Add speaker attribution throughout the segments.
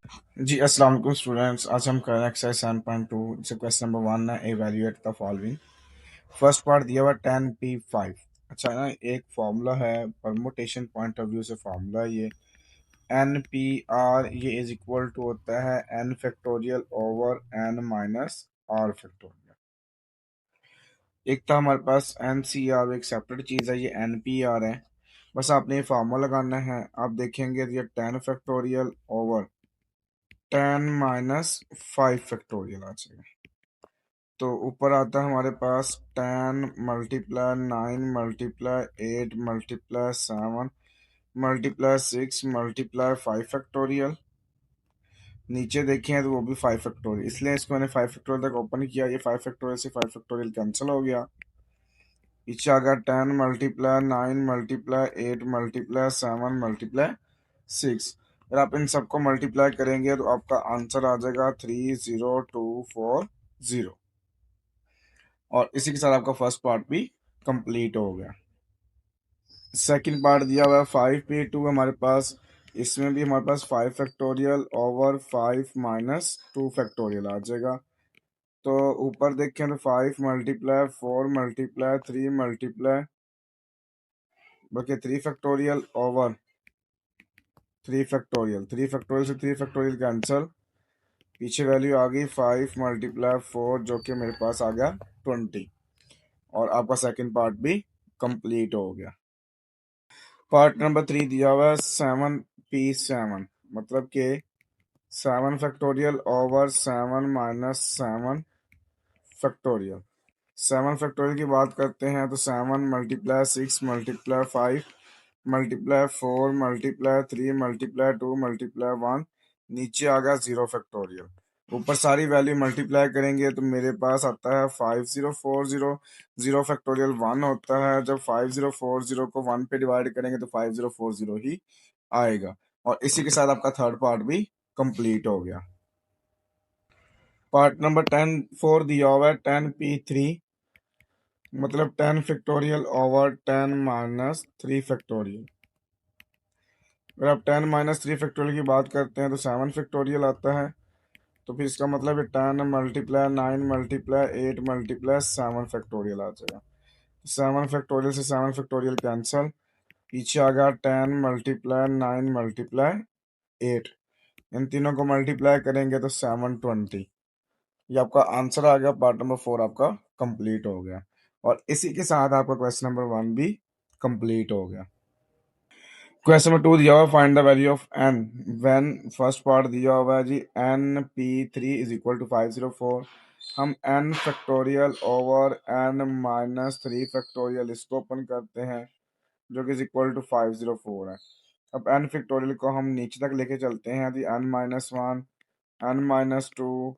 Speaker 1: जी, अस्सलाम वालेकुम स्टूडेंट्स। आज हम कर रहे हैं एक्सरसाइज 7.2। जैसे क्वेश्चन नंबर 1 है, evaluate the following. First part दिया हुआ 10p5। अच्छा है ना, एक फॉर्मूला है, परमुटेशन पॉइंट ऑफ व्यू से फॉर्मूला है ये। एन पी आर ये इज इक्वल टू होता है N factorial over N minus R factorial. एक था हमारे पास एन सी आर, एक सेपरेट चीज़ है, ये एन पी आर है। बस आपने ये फार्मूला लगाना है। आप देखेंगे तो ये 10 फैक्टोरियल ओवर 10 - 5 फैक्टोरियल आ जाएगा। तो ऊपर आता है हमारे पास 10 × 9 × 8 × 7 × 5 फैक्टोरियल। नीचे देखें तो वो भी 5 फैक्टोरियल, इसलिए इसको मैंने 5 फैक्टोरियल तक ओपन किया। ये 5 फैक्टोरियल से 5 फैक्टोरियल कैंसिल हो गया। पीछे आ गया 10 × 9 × 8 × 7 × 6। अगर आप इन सबको मल्टीप्लाई करेंगे तो आपका आंसर आ जाएगा 30240। और इसी के साथ आपका फर्स्ट पार्ट भी कंप्लीट हो गया। सेकंड पार्ट दिया हुआ है 5p2 हमारे पास। इसमें भी हमारे पास 5 फैक्टोरियल ओवर 5 - 2 फैक्टोरियल आ जाएगा। तो ऊपर देखें तो 5 × 4 × 3 बल्कि 3 फैक्टोरियल ओवर 3 फैक्टोरियल। 3 फैक्टोरियल से 3 फैक्टोरियल कैंसल। पीछे वैल्यू आ गई 5 × 4 जो कि मेरे पास आ गया 20। और आपका सेकंड पार्ट भी कंप्लीट हो गया। पार्ट नंबर 3 दिया हुआ है 7p7, मतलब कि 7 फैक्टोरियल ओवर 7 - 7 फैक्टोरियल। 7 फैक्टोरियल की बात करते हैं तो 7 × 6 × 5 × 4 × 3 × 2 × 1। नीचे आ गया 0 फैक्टोरियल। ऊपर सारी वैल्यू मल्टीप्लाई करेंगे तो मेरे पास आता है 5040। 0 फैक्टोरियल 1 होता है। जब 5040 को 1 पे डिवाइड करेंगे तो 5040 ही आएगा। और इसी के साथ आपका थर्ड पार्ट भी कंप्लीट हो गया। पार्ट नंबर 10 4 दिया हुआ है 10p3, मतलब 10 फैक्टोरियल ओवर 10 - 3 फैक्टोरियल। अगर आप 10 - 3 फैक्टोरियल की बात करते हैं तो 7 फैक्टोरियल आता है। तो फिर इसका मतलब है 10 × 9 × 8 × 7 आ जाएगा। 7 फैक्टोरियल से 7 फैक्टोरियल कैंसल। पीछे आ गया 10 × 9 × 8। इन तीनों को मल्टीप्लाई करेंगे तो 720। ये आपका आंसर आ गया। पार्ट नंबर 4 आपका कंप्लीट हो गया। और इसी के साथ आपका क्वेश्चन नंबर 1 भी कंप्लीट हो गया। क्वेश्चन नंबर 2 दिया हुआ find the value of N when. First part दिया हुआ है जी NP3 = 504। हम n factorial over n - 3 factorial इसको ओपन करते हैं, जो कि इज इक्वल टू 504 है। अब n फैक्टोरियल को हम नीचे तक लेके चलते हैं जी n-1 n-2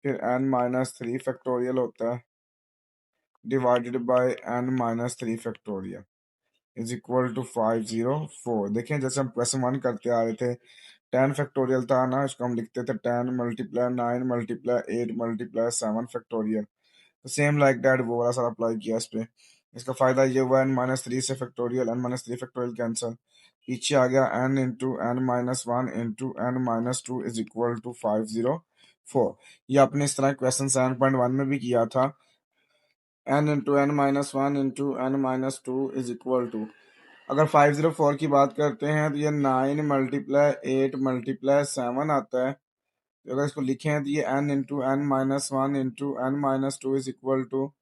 Speaker 1: फिर n-3 फैक्टोरियल होता है divided by n-3 factorial is equal to 504। देखें जैसे हम क्वेश्चन 1 करते आ रहे थे, 10 फैक्टोरियल था ना, इसको हम लिखते थे 10 × 9 × 8 × 7 तो सेम लाइक दैट वो वाला सारा अप्लाई किया इस पे। इसका फायदा ये हुआ n-3 से फैक्टोरियल n-3 फैक्टोरियल कैंसल। पीछे आ गया n × n-1 × n-2 is equal to 504। ये आपने इस तरह क्वेश्चन 7.1 में भी किया था। n × n-1 × n-2 is equal to, अगर 504 की बात करते हैं तो ये 9 × 8 × 7 आता है। तो अगर इसको लिखें तो ये n × n-1 × n-2 is equal to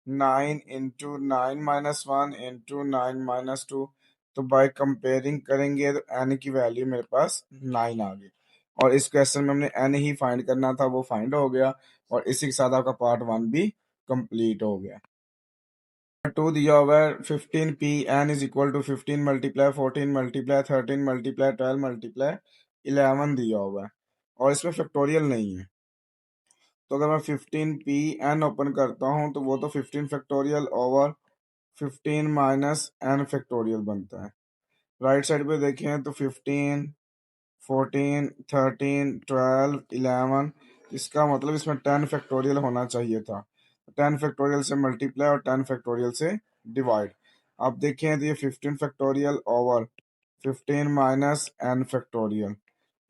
Speaker 1: 9 × 9 - 1 × 9 - 2। तो बाय कंपेयरिंग करेंगे तो n की वैल्यू मेरे पास 9 आ गई। और इस क्वेश्चन में हमने n ही फाइंड करना था, वो फाइंड हो गया। और इसी के साथ आपका पार्ट 1 भी कंप्लीट हो गया। 2 दिया हुआ है 15p n is equal to 15 × 14 × 13 × 12 × 11 दिया हुआ है। और इसमें फैक्टोरियल नहीं है। तो अगर मैं 15p n ओपन करता हूँ तो वो तो 15 factorial over 15 minus n factorial बनता है। राइट साइड पे देखें तो 15 14 13 12 11, इसका मतलब इसमें 10 फैक्टोरियल होना चाहिए था। 10 फैक्टोरियल से मल्टीप्लाई और 10 फैक्टोरियल से डिवाइड। आप देखें तो ये 15 factorial over 15 minus n factorial,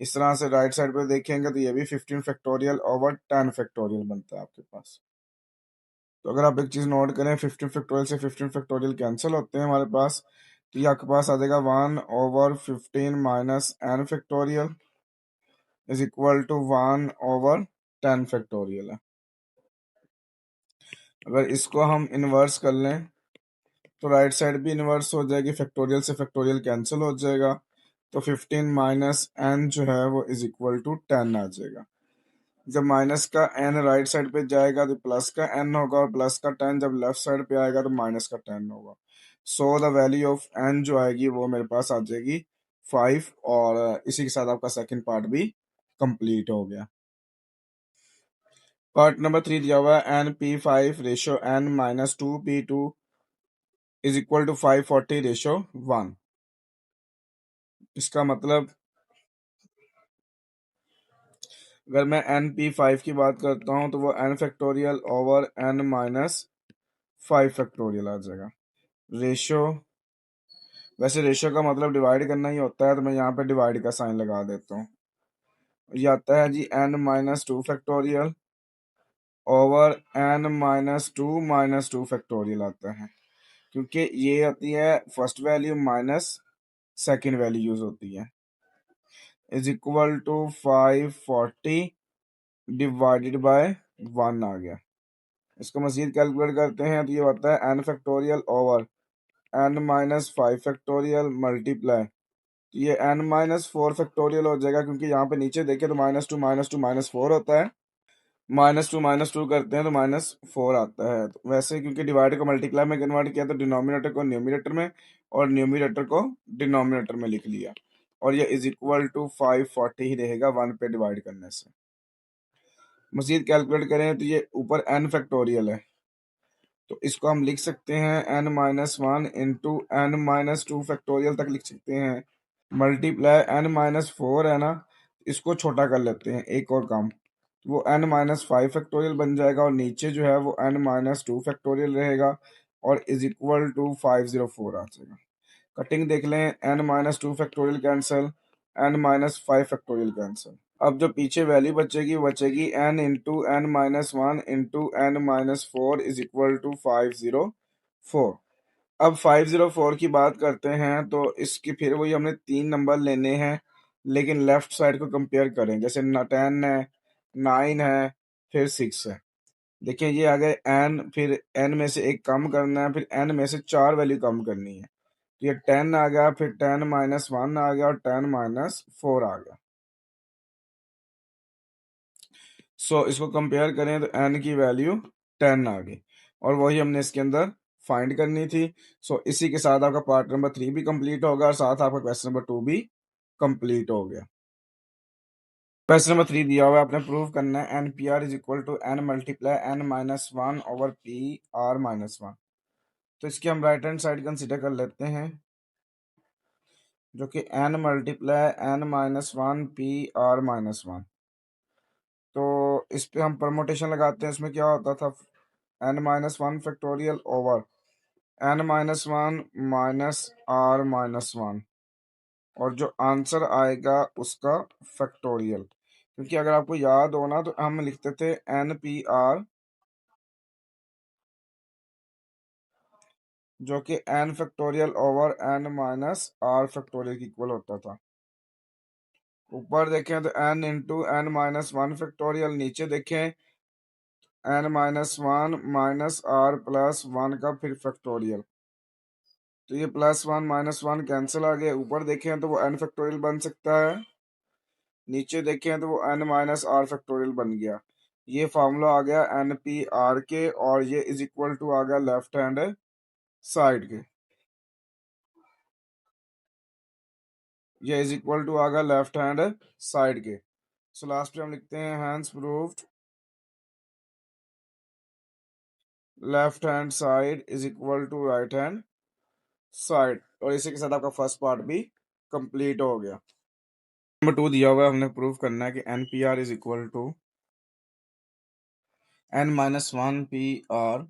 Speaker 1: इस तरह से राइट साइड पे देखेंगे तो ये भी 15 फैक्टोरियल ओवर 10 फैक्टोरियल बनता है आपके पास। तो अगर आप एक चीज नोट करें, 15 फैक्टोरियल से 15 फैक्टोरियल कैंसिल होते हैं हमारे पास, तो ये आपके पास आ जाएगा 1/15 minus N factorial is equal to 1/10 factorial है। अगर इसको हम इन्वर्स कर लें तो राइट साइड भी इन्वर्स हो जाएगी, फैक्टोरियल से फैक्टोरियल कैंसिल हो जाएगा, तो 15 माइनस एन जो है वो इज इक्वल टू 10 आ जाएगा। जब माइनस का एन राइट साइड पे जाएगा तो प्लस का एन होगा, और प्लस का 10 जब लेफ्ट साइड पे आएगा तो माइनस का 10 होगा। So the value of N जो आएगी वो मेरे पास आ जाएगी 5, और इसी के साथ आपका सेकंड पार्ट भी कंप्लीट हो गया। पार्ट नंबर 3 दिया हुआ है NP5 ratio n minus 2P2 is equal to 540 ratio 1। इसका मतलब अगर मैं NP5 की बात करता हूँ तो वो n factorial over n minus 5 factorial आ जाएगा। रेशो, वैसे रेशो का मतलब डिवाइड करना ही होता है, तो मैं यहाँ पे डिवाइड का साइन लगा देता हूँ। ये आता है जी n-2 factorial over n-2 factorial आता है, क्योंकि ये आती है first value minus second value use होती है, is equal to 540 divided by 1 आ गया। इसको मजीद कैलकुलेट करते हैं तो ये होता है n factorial over n-5 factorial multiply, ये n-4 फैक्टोरियल हो जाएगा, क्योंकि यहाँ पे नीचे देखें तो -2 -2 -4 होता है, -2 करते हैं तो -4 आता है। तो वैसे क्योंकि डिवाइड को मल्टीप्लाई में कन्वर्ट किया तो डिनोमिनेटर को न्यूमिनेटर में और न्यूमिनेटर को डिनोमिनेटर में लिख लिया, और ये इज इक्वल टू 540 ही रहेगा 1 पे डिवाइड करने से। मजीद कैलकुलेट करें तो ये ऊपर n फैक्टोरियल है, तो इसको हम लिख सकते हैं n-1 इंटू n-2 फैक्टोरियल तक लिख सकते हैं, मल्टीप्लाई n-4 है ना, इसको छोटा कर लेते हैं एक और काम, तो वो n-5 फैक्टोरियल बन जाएगा, और नीचे जो है वो n-2 फैक्टोरियल रहेगा, और इज इक्वल टू 504 आ जाएगा। कटिंग देख लें, n-2 factorial cancel, n-5 factorial cancel. अब जो पीछे वैल्यू बचेगी बचेगी n into n-1 into n-4 is equal to 504। अब 504 की बात करते हैं तो इसकी फिर वही हमने 3 नंबर लेने हैं, लेकिन लेफ्ट साइड को कंपेयर करें, जैसे 10 है, 9 है, फिर 6 है। देखिए ये आ गए n, फिर n में से एक कम करना है, फिर n में से 4 वैल्यू कम करनी है, तो ये 10 आ गया, फिर 10-1 आ गया, और 10-4 आ गया। सो इसको कंपेयर करें तो n की वैल्यू 10 आ गई, और वही हमने इसके अंदर फाइंड करनी थी। सो इसी के साथ आपका पार्ट नंबर 3 भी कंप्लीट होगा, और साथ आपका क्वेश्चन नंबर 2 भी कंप्लीट हो गया। क्वेश्चन नंबर 3 दिया हुआ है, आपने प्रूव करना है N P R is equal to n multiply n-1 over P R -1। तो इसकी हम राइट हैंड साइड कंसिडर कर लेते हैं, जो कि n multiply n-1 P R -1। तो इस पे हम परमोटेशन लगाते हैं, इसमें क्या होता था, n-1 factorial over n-1 minus r -1, और जो आंसर आएगा उसका फैक्टोरियल, क्योंकि अगर आपको याद हो ना तो हम लिखते थे एन पी आर, जो कि n factorial over n-r factorial के इक्वल होता था। ऊपर देखें तो n इंटू n-1 फैक्टोरियल, नीचे देखें n-1 माइनस r प्लस 1 का फिर फैक्टोरियल, तो ये +1 -1 कैंसिल आ गए। ऊपर देखें तो वो n फैक्टोरियल बन सकता है, नीचे देखें तो वो n-r फैक्टोरियल बन गया। ये फार्मूला आ गया एन पी आर के, और ये इज इक्वल टू आ गया लेफ्ट हैंड साइड के, ये इज इक्वल टू आ गया लेफ्ट हैंड साइड के। सो लास्ट पे हम लिखते हैं hence proved left hand side is equal to right hand side, और इसी के साथ आपका फर्स्ट पार्ट भी कंप्लीट हो गया। नंबर 2 दिया हुआ है, हमने प्रूव करना है कि N P R is equal to n-1 P R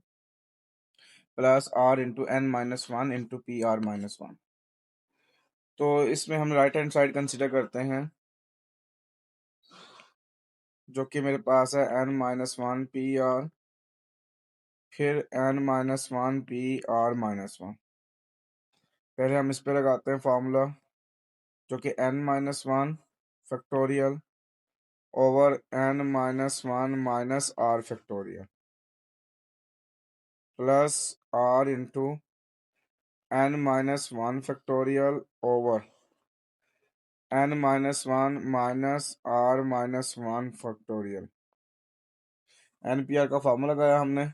Speaker 1: plus r into n-1 into P R -1। तो इसमें हम राइट हैंड साइड कंसिडर करते हैं, जो कि मेरे पास है n-1 PR, फिर n-1 PR-1। पहले हम इस पे लगाते हैं फॉर्मूला, जो कि n-1 factorial over n-1 - r factorial plus r into n-1 factorial over n-1 - r-1 NPR का फॉर्मूला लगाया हमने।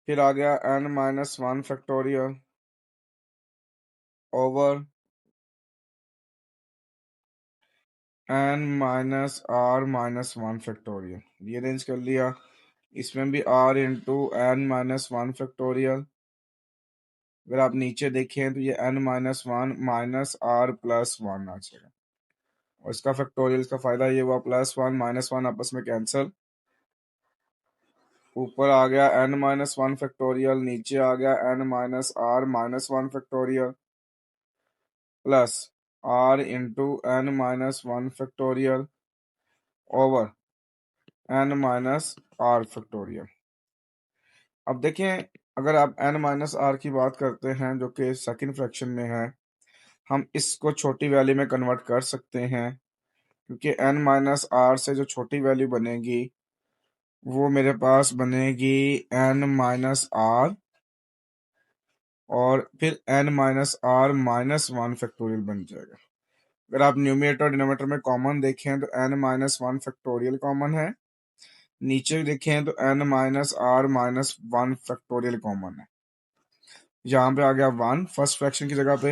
Speaker 1: फिर आ गया n-1 factorial over n-r-1 factorial, ये अरेंज कर लिया। इसमें भी r इंटू n-1 फैक्टोरियल। अगर आप नीचे देखें तो ये n-1 - r+1 आ जाएगा, और इसका फैक्टोरियल, इसका फायदा ये हुआ +1 - 1 आपस में कैंसिल। ऊपर आ गया n-1 फैक्टोरियल, नीचे आ गया n-r-1 factorial plus r into n-1 factorial over n-r factorial. अब देखें, अगर आप n-r की बात करते हैं जो कि सेकंड फ्रैक्शन में है, हम इसको छोटी वैल्यू में कन्वर्ट कर सकते हैं, क्योंकि n-r से जो छोटी वैल्यू बनेगी वो मेरे पास बनेगी n-r, और फिर n-r-1 बन जाएगा। अगर आप न्यूमरेटर और डिनोमिनेटर में कॉमन देखें तो n-1 कॉमन है, नीचे देखें तो n-r-1 कॉमन है। यहाँ पे आ गया 1 फर्स्ट फ्रैक्शन की जगह पे,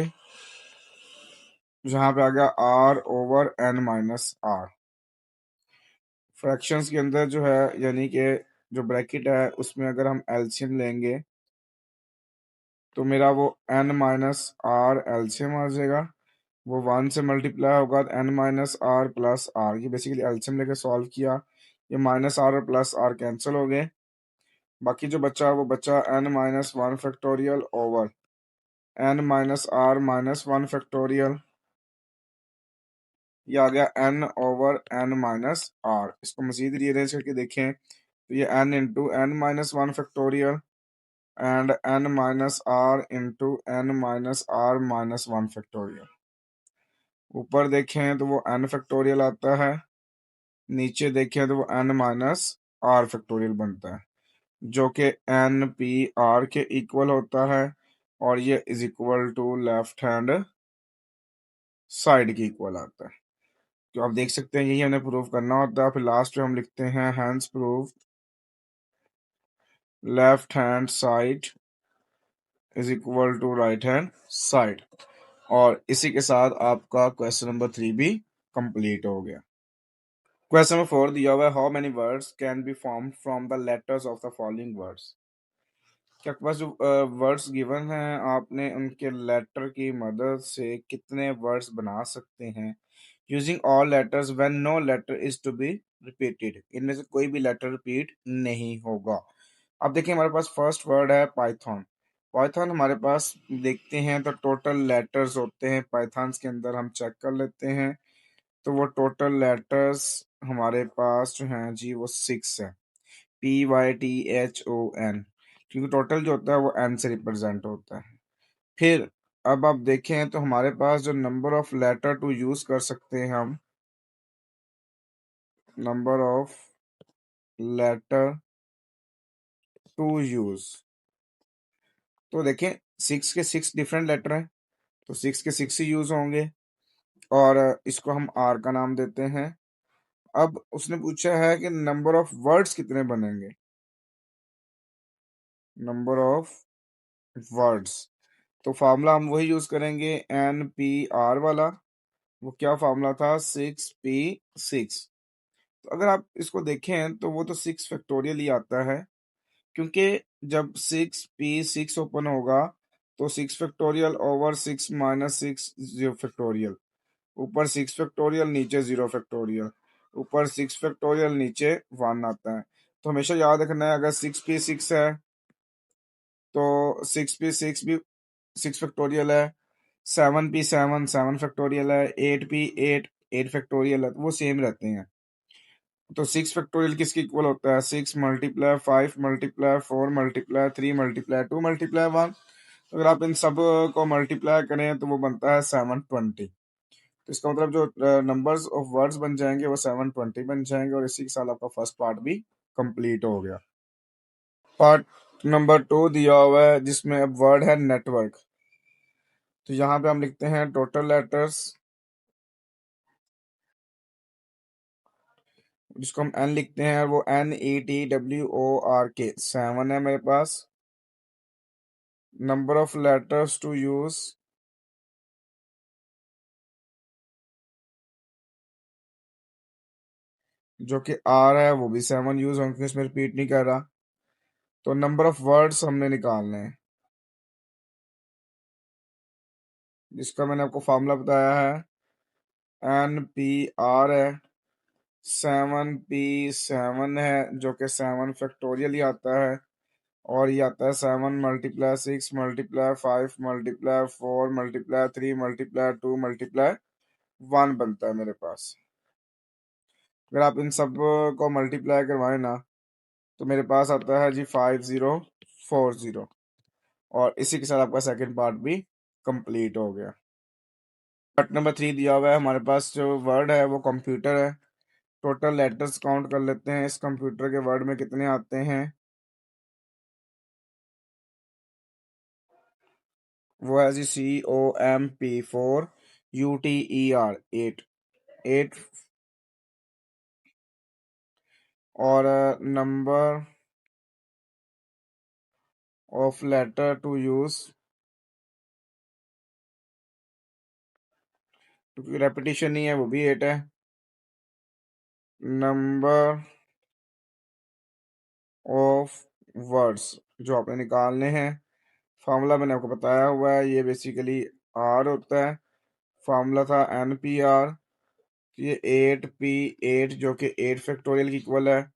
Speaker 1: यहाँ पे आ गया r ओवर n-r। फ्रैक्शंस के अंदर जो है, यानी कि जो ब्रैकेट है उसमें अगर हम एलसीएम लेंगे तो मेरा वो n-r एलसीएम आ जाएगा, वो 1 से मल्टीप्लाई होगा तो n-r+r। ये बेसिकली एलसीएम लेके सॉल्व किया, ये -r और +r कैंसिल हो गए, बाकी जो बचा वो बचा n-1 factorial over n-r-1 factorial. ये आ गया n ओवर n-r। इसको मजीद रीअरेंज करके देखें तो ये n into n-1 factorial and n-r into n-r-1 factorial. ऊपर देखें तो वो n फैक्टोरियल आता है, नीचे देखें तो वो n-r फैक्टोरियल बनता है, जो कि NPR के इक्वल होता है, और ये is equal to left hand side के इक्वल आता है। तो आप देख सकते हैं यही हमें प्रूव करना होता है। फिर लास्ट में हम लिखते हैं hence prove left hand side is equal to right hand side. और इसी के साथ आपका क्वेश्चन नंबर 3 भी कंप्लीट हो गया। क्वेश्चन नंबर 4 दिया हुआ है, how many words can be form from the letters of the following words. क्या आपके पास जो वर्ड्स गिवन हैं, आपने उनके लेटर की मदद से कितने वर्ड्स बना सकते हैं using all letters when no letter is to be repeated. इनमें से कोई भी लेटर रिपीट नहीं होगा। अब देखिए, हमारे पास फर्स्ट वर्ड है पाइथन। पाइथन हमारे पास देखते हैं तो टोटल लेटर्स होते हैं पाइथन के अंदर, हम चेक कर लेते हैं तो वो टोटल लेटर्स हमारे पास जो हैं जी वो 6 है, PYTHON, क्योंकि टोटल जो होता है वो n से रिप्रेजेंट होता है। फिर अब आप देखें तो हमारे पास जो number of letter to use कर सकते हैं हम, number of letter to use, तो देखें 6 के 6 डिफरेंट लेटर हैं, तो 6 के 6 ही यूज होंगे, और इसको हम आर का नाम देते हैं। अब उसने पूछा है कि नंबर ऑफ वर्ड्स कितने बनेंगे, नंबर ऑफ वर्ड्स, तो फार्मूला हम वही यूज करेंगे NPR वाला। वो क्या फार्मूला था, 6P6। तो अगर आप इसको देखें तो वो तो 6 फैक्टोरियल ही आता है, क्योंकि जब 6P6 ओपन होगा तो 6 फैक्टोरियल ओवर 6 - 6 0 फैक्टोरियल, ऊपर 6 फैक्टोरियल नीचे 0 फैक्टोरियल, ऊपर 6 फैक्टोरियल नीचे 1 आता है। तो हमेशा याद रखना है, अगर 6P6 है तो 6P6 भी 6 फैक्टोरियल है, 7P7 7 फैक्टोरियल है, 8P8 8 फैक्टोरियल है, तो वो सेम रहते हैं। तो 6 फैक्टोरियल किसके इक्वल होता है? 6 × 5 × 4 × 2 × 1। अगर आप इन सब को मल्टीप्लाई करें तो वो बनता है 720। तो इसका मतलब जो नंबर्स ऑफ वर्ड्स बन जाएंगे वो 720 बन जाएंगे, और इसी के साथ आपका फर्स्ट पार्ट भी कंप्लीट हो गया। पार्ट नंबर 2 दिया हुआ है जिसमें अब वर्ड है नेटवर्क। तो यहाँ पे हम लिखते हैं टोटल लेटर्स, जिसको हम एन लिखते हैं, वो NETWORK 7 है मेरे पास। Number of letters to use, जो कि R है, वो भी 7 यूज होंगे, इसमें रिपीट नहीं कर रहा। तो नंबर ऑफ वर्ड्स हमने निकालने हैं, जिसका मैंने आपको फॉर्मूला बताया है। NPR है, 7P7 है, जो कि 7 फैक्टोरियल ही आता है। और ये आता है 7 × 6 × 4 × 3 × 2 बनता है मेरे पास। अगर आप इन सब को मल्टीप्लाई करवाएं ना, तो मेरे पास आता है जी 5040। और इसी के साथ आपका सेकंड पार्ट भी कंप्लीट हो गया। पार्ट नंबर 3 दिया हुआ है हमारे पास, जो वर्ड है वो कंप्यूटर है। टोटल लेटर्स काउंट कर लेते हैं, इस कंप्यूटर के वर्ड में कितने आते हैं। वो है जी COMP4UTER 8 8। और number of letter to use, क्योंकि रेपिटेशन नहीं है, वो भी 8 है। नंबर ऑफ वर्ड्स जो आपने निकालने हैं, फार्मूला मैंने आपको बताया हुआ है, ये बेसिकली आर होता है। फार्मूला था NPR। ये 8P8 जो कि 8 फैक्टोरियल की इक्वल है,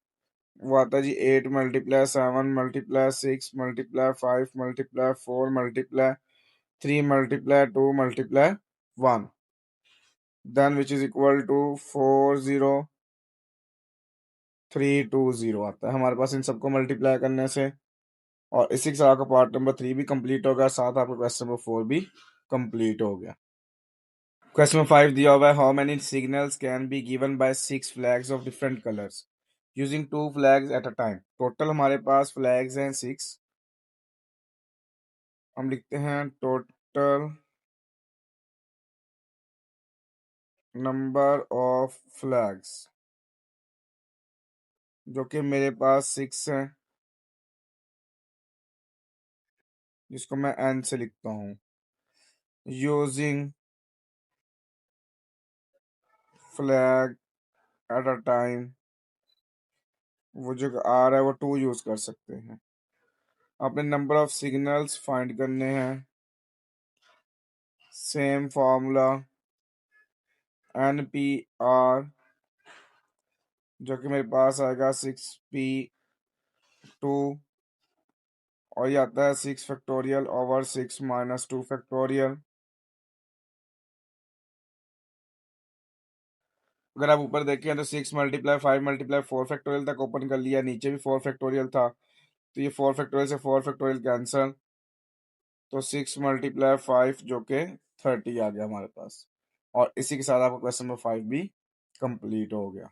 Speaker 1: वो आता है जी 8 × 7 × 5 × 4 × 3 × 2 × 1, then which is equal to 40320 आता है हमारे पास इन सबको मल्टीप्लाई करने से। और इसी के साथ आपका पार्ट नंबर 3 भी कंप्लीट हो गया, साथ आपका क्वेश्चन नंबर 4 भी कंप्लीट हो गया। क्वेश्चन नंबर 5 दिया हुआ है, how many signals can be given by 6 flags of different colours using 2 flags at a time. Total हमारे पास फ्लैग्स हैं 6। हम लिखते हैं टोटल नंबर ऑफ फ्लैग्स, जो कि मेरे पास 6 हैं, जिसको मैं N से लिखता हूँ। Using flag at a time, वो जो R है वो 2 यूज कर सकते हैं। अपने नंबर ऑफ सिग्नल्स फाइंड करने हैं, सेम फॉर्मूला NPR, जो कि मेरे पास आएगा 6P2। और ये आता है 6 फैक्टोरियल/6 - 2 फैक्टोरियल। अगर आप ऊपर देखें तो 6 × 5 × 4 तक ओपन कर लिया, नीचे भी 4 फैक्टोरियल था, तो ये 4 फैक्टोरियल से 4 फैक्टोरियल कैंसल, तो 6 × 5 जो कि 30 आ गया हमारे पास। और इसी के साथ आपका क्वेश्चन नंबर 5 भी कंप्लीट हो गया।